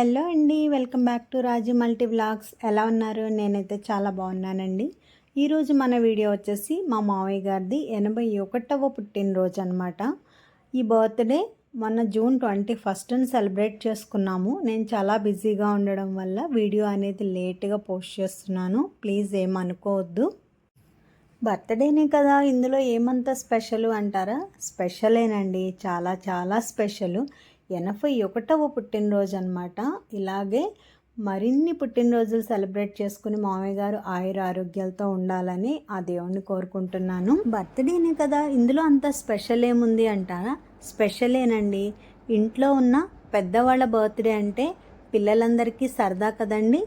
Hello అండి, welcome back to Raju multi vlogs. ఎలా ఉన్నారు? నేనైతే చాలా బాగున్నానండి. ఈరోజు మన వీడియో వచ్చేసి మా మావయ్య గారిది 81వ పుట్టినరోజు అనమాట. ఈ బర్త్డే మొన్న జూన్ 21ని సెలబ్రేట్ చేసుకున్నాము. నేను చాలా బిజీగా ఉండడం వల్ల వీడియో అనేది లేట్గా పోస్ట్ చేస్తున్నాను. ప్లీజ్ ఏమనుకోవద్దు. బర్త్డేనే కదా, ఇందులో ఏమంత స్పెషల్ అంటారా? స్పెషలేనండి, చాలా చాలా స్పెషల్. 81వ పుట్టినరోజు అనమాట. ఇలాగే మరిన్ని పుట్టినరోజులు సెలబ్రేట్ చేసుకుని మామయ్య గారు ఆయుర ఆరోగ్యాలతో ఉండాలని ఆ దేవుణ్ణి కోరుకుంటున్నాను. బర్త్డేనే కదా, ఇందులో అంత స్పెషల్ ఏముంది అంటారా? స్పెషలేనండి. ఇంట్లో ఉన్న పెద్దవాళ్ళ బర్త్డే అంటే పిల్లలందరికీ సరదా కదండి.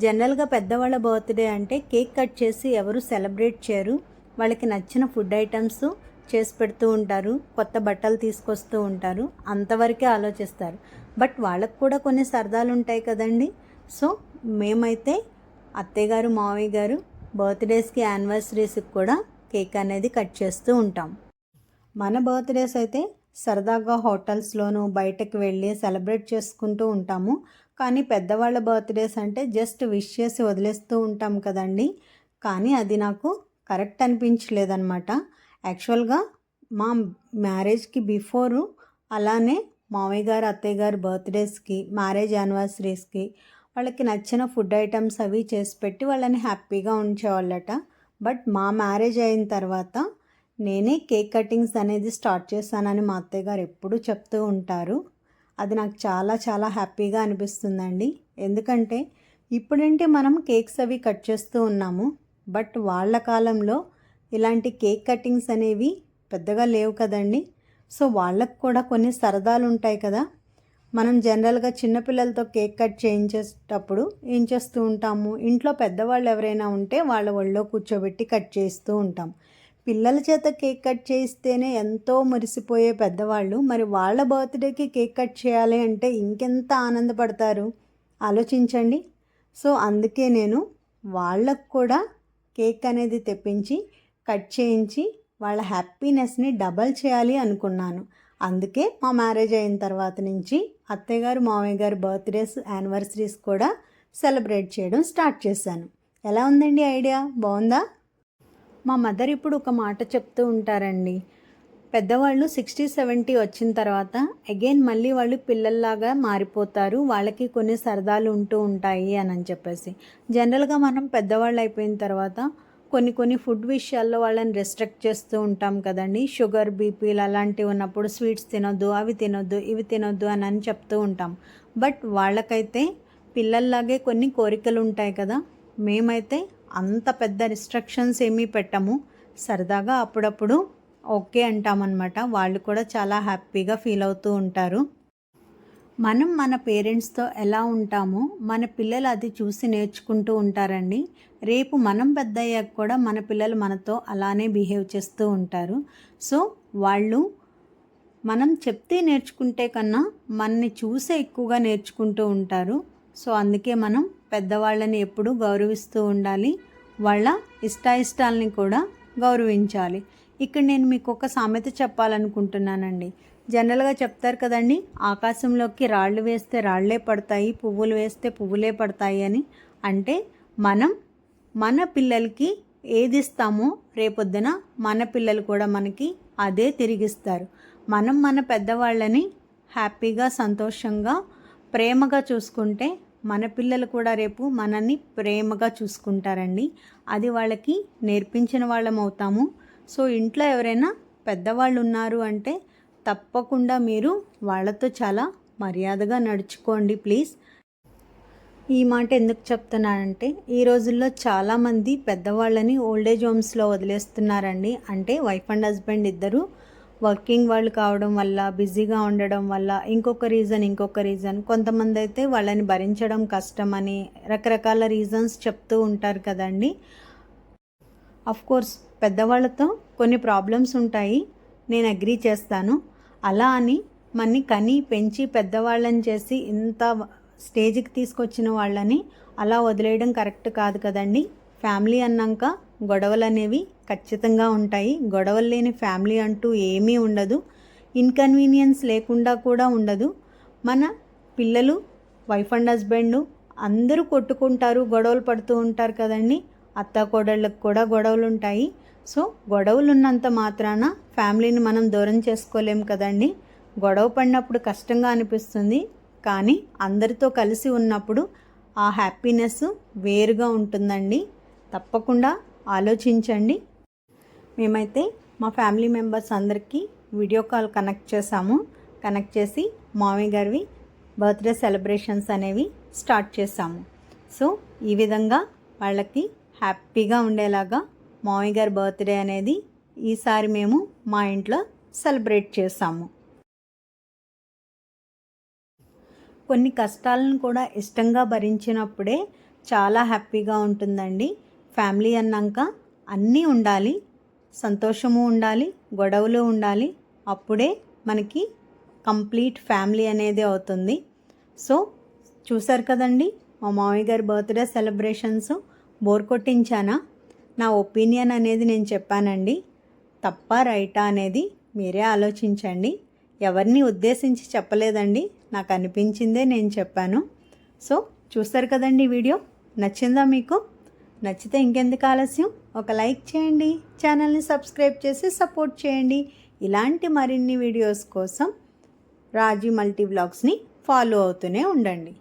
జనరల్గా పెద్దవాళ్ళ బర్త్డే అంటే కేక్ కట్ చేసి ఎవరు సెలబ్రేట్ చేయరు. వాళ్ళకి నచ్చిన ఫుడ్ ఐటమ్స్ చేసి పెడుతూ ఉంటారు, కొత్త బట్టలు తీసుకొస్తూ ఉంటారు, అంతవరకే ఆలోచిస్తారు. బట్ వాళ్ళకు కూడా కొన్ని సరదాలు ఉంటాయి కదండి. సో మేమైతే అత్తయ్య గారు మావయ్య గారు బర్త్డేస్కి యానివర్సరీస్కి కూడా కేక్ అనేది కట్ చేస్తూ ఉంటాం. మన బర్త్డేస్ అయితే సరదాగా హోటల్స్లోనూ బయటకు వెళ్ళి సెలబ్రేట్ చేసుకుంటూ ఉంటాము. కానీ పెద్దవాళ్ళ బర్త్డేస్ అంటే జస్ట్ విష్ చేసి వదిలేస్తూ ఉంటాం కదండి. కానీ అది నాకు కరెక్ట్ అనిపించలేదన్నమాట. యాక్చువల్గా మా మ్యారేజ్కి బిఫోరు అలానే మామయ్య గారు అత్తయ్య గారు బర్త్డేస్కి, మ్యారేజ్ యానివర్సరీస్కి వాళ్ళకి నచ్చిన ఫుడ్ ఐటమ్స్ అవి చేసి పెట్టి వాళ్ళని హ్యాపీగా ఉంచేవాళ్ళట. బట్ మా మ్యారేజ్ అయిన తర్వాత నేనే కేక్ కటింగ్స్ అనేది స్టార్ట్ చేశానని మా అత్తయ్య గారు ఎప్పుడూ చెప్తూ ఉంటారు. అది నాకు చాలా చాలా హ్యాపీగా అనిపిస్తుందండి. ఎందుకంటే ఇప్పుడంటే మనం కేక్స్ అవి కట్ చేస్తూ ఉన్నాము. బట్ వాళ్ళ కాలంలో ఇలాంటి కేక్ కటింగ్స్ అనేవి పెద్దగా లేవు కదండి. సో వాళ్ళకు కూడా కొన్ని సరదాలు ఉంటాయి కదా. మనం జనరల్గా చిన్నపిల్లలతో కేక్ కట్ చేయించేటప్పుడు ఏం చేస్తూ ఉంటాము, ఇంట్లో పెద్దవాళ్ళు ఎవరైనా ఉంటే వాళ్ళ ఒళ్ళో కూర్చోబెట్టి కట్ చేస్తూ ఉంటాం. పిల్లల చేత కేక్ కట్ చేయిస్తేనే ఎంతో మురిసిపోయే పెద్దవాళ్ళు మరి వాళ్ళ బర్త్డేకి కేక్ కట్ చేయాలి అంటే ఇంకెంత ఆనందపడతారు ఆలోచించండి. సో అందుకే నేను వాళ్ళకు కూడా కేక్ అనేది తెప్పించి కట్ చేయించి వాళ్ళ హ్యాపీనెస్ని డబల్ చేయాలి అనుకున్నాను. అందుకే మా మ్యారేజ్ అయిన తర్వాత నుంచి అత్తయ్య గారు మామయ్య గారు బర్త్డేస్ యానివర్సరీస్ కూడా సెలబ్రేట్ చేయడం స్టార్ట్ చేశాను. ఎలా ఉందండి ఐడియా? బాగుందా? మా మదర్ ఇప్పుడు ఒక మాట చెప్తూ ఉంటారండి. పెద్దవాళ్ళు 60-70 వచ్చిన తర్వాత అగైన్ మళ్ళీ వాళ్ళు పిల్లల్లాగా మారిపోతారు, వాళ్ళకి కొన్ని సరదాలు ఉంటూ ఉంటాయి అని చెప్పేసి. జనరల్గా మనం పెద్దవాళ్ళు అయిపోయిన తర్వాత కొన్ని ఫుడ్ విషయాల్లో వాళ్ళని రెస్ట్రిక్ట్ చేస్తూ ఉంటాం కదండి. షుగర్, బీపీలు అలాంటివి ఉన్నప్పుడు స్వీట్స్ తినొద్దు, అవి తినొద్దు, ఇవి తినొద్దు అని చెప్తూ ఉంటాం. బట్ వాళ్ళకైతే పిల్లల్లాగే కొన్ని కోరికలు ఉంటాయి కదా. మేమైతే అంత పెద్ద రిస్ట్రిక్షన్స్ ఏమీ పెట్టము, సరదాగా అప్పుడప్పుడు ఓకే అంటామన్నమాట. వాళ్ళు కూడా చాలా హ్యాపీగా ఫీల్ అవుతూ ఉంటారు. మనం మన పేరెంట్స్తో ఎలా ఉంటామో మన పిల్లలు అది చూసి నేర్చుకుంటూ ఉంటారండి. రేపు మనం పెద్ద అయ్యాక కూడా మన పిల్లలు మనతో అలానే బిహేవ్ చేస్తూ ఉంటారు. సో వాళ్ళు మనం చెప్తే నేర్చుకుంటే కన్నా మనని చూసే ఎక్కువగా నేర్చుకుంటూ ఉంటారు. సో అందుకే మనం పెద్దవాళ్ళని ఎప్పుడూ గౌరవిస్తూ ఉండాలి, వాళ్ళ ఇష్టాయిష్టాలని కూడా గౌరవించాలి. ఇక్కడ నేను మీకు ఒక సామెత చెప్పాలనుకుంటున్నానండి. జనరల్గా చెప్తారు కదండి, ఆకాశంలోకి రాళ్ళు వేస్తే రాళ్లే పడతాయి, పువ్వులు వేస్తే పువ్వులే పడతాయి అని. అంటే మనం మన పిల్లలకి ఏది ఇస్తామో రేపొద్దున మన పిల్లలు కూడా మనకి అదే తిరిగిస్తారు. మనం మన పెద్దవాళ్ళని హ్యాపీగా, సంతోషంగా, ప్రేమగా చూసుకుంటే మన పిల్లలు కూడా రేపు మనల్ని ప్రేమగా చూసుకుంటారండి. అది వాళ్ళకి నేర్పించిన వాళ్ళం అవుతాము. సో ఇంట్లో ఎవరైనా పెద్దవాళ్ళు ఉన్నారు అంటే తప్పకుండా మీరు వాళ్ళతో చాలా మర్యాదగా నడుచుకోండి ప్లీజ్. ఈ మాట ఎందుకు చెప్తున్నానంటే ఈ రోజుల్లో చాలామంది పెద్దవాళ్ళని ఓల్డేజ్ హోమ్స్లో వదిలేస్తున్నారండి. అంటే వైఫ్ అండ్ హస్బెండ్ ఇద్దరు వర్కింగ్ వాళ్ళు కావడం వల్ల, బిజీగా ఉండడం వల్ల, ఇంకొక రీజన్, కొంతమంది అయితే వాళ్ళని భరించడం కష్టమని రకరకాల రీజన్స్ చెప్తూ ఉంటారు కదండి. కోర్స్ పెద్దవాళ్ళతో కొన్ని ప్రాబ్లమ్స్ ఉంటాయి, నేను అగ్రీ చేస్తాను. అలా అని మన్ని కని పెంచి పెద్దవాళ్ళని చేసి ఇంత స్టేజ్కి తీసుకొచ్చిన వాళ్ళని అలా వదిలేయడం కరెక్ట్ కాదు కదండి. ఫ్యామిలీ అన్నాక గొడవలు అనేవి ఖచ్చితంగా ఉంటాయి. గొడవలు లేని ఫ్యామిలీ అంటూ ఏమీ ఉండదు, ఇన్కన్వీనియన్స్ లేకుండా కూడా ఉండదు. మన పిల్లలు వైఫ్ అండ్ హస్బెండ్ అందరూ కొట్టుకుంటారు, గొడవలు పడుతూ ఉంటారు కదండి. అత్త కోడళ్ళకు కూడా గొడవలు ఉంటాయి. సో గొడవలు ఉన్నంత మాత్రాన ఫ్యామిలీని మనం దూరం చేసుకోలేం కదండి. గొడవ పడినప్పుడు కష్టంగా అనిపిస్తుంది, కానీ అందరితో కలిసి ఉన్నప్పుడు ఆ హ్యాపీనెస్ వేరుగా ఉంటుందండి. తప్పకుండా ఆలోచించండి. మేమైతే మా ఫ్యామిలీ మెంబర్స్ అందరికీ వీడియో కాల్ కనెక్ట్ చేసాము. కనెక్ట్ చేసి మామయ్య గారివి బర్త్డే సెలబ్రేషన్స్ అనేవి స్టార్ట్ చేసాము. సో ఈ విధంగా వాళ్ళకి హ్యాపీగా ఉండేలాగా మామయ్య గారి బర్త్డే అనేది ఈసారి మేము మా ఇంట్లో సెలబ్రేట్ చేసాము. కొన్ని కష్టాలను కూడా ఇష్టంగా భరించినప్పుడే చాలా హ్యాపీగా ఉంటుందండి. ఫ్యామిలీ అన్నాక అన్నీ ఉండాలి, సంతోషము ఉండాలి, గొడవలు ఉండాలి. అప్పుడే మనకి కంప్లీట్ ఫ్యామిలీ అనేది అవుతుంది. సో చూసారు కదండి మా మామయ్య గారి బర్త్డే సెలబ్రేషన్స్. బోర్ కొట్టించానా? నా ఒపీనియన్ అనేది నేను చెప్పానండి. తప్ప రైటా అనేది మీరే ఆలోచించండి. ఎవరిని ఉద్దేశించి చెప్పలేదండి, నాకు అనిపించిందే నేను చెప్పాను. సో చూసారు కదండి వీడియో. నచ్చిందా మీకు? నచ్చితే ఇంకెందుకు ఆలస్యం, ఒక లైక్ చేయండి, ఛానల్ని సబ్స్క్రైబ్ చేసి సపోర్ట్ చేయండి. ఇలాంటి మరిన్ని వీడియోస్ కోసం రాజీ మల్టీ వ్లాగ్స్ని ఫాలో అవుతూనే ఉండండి.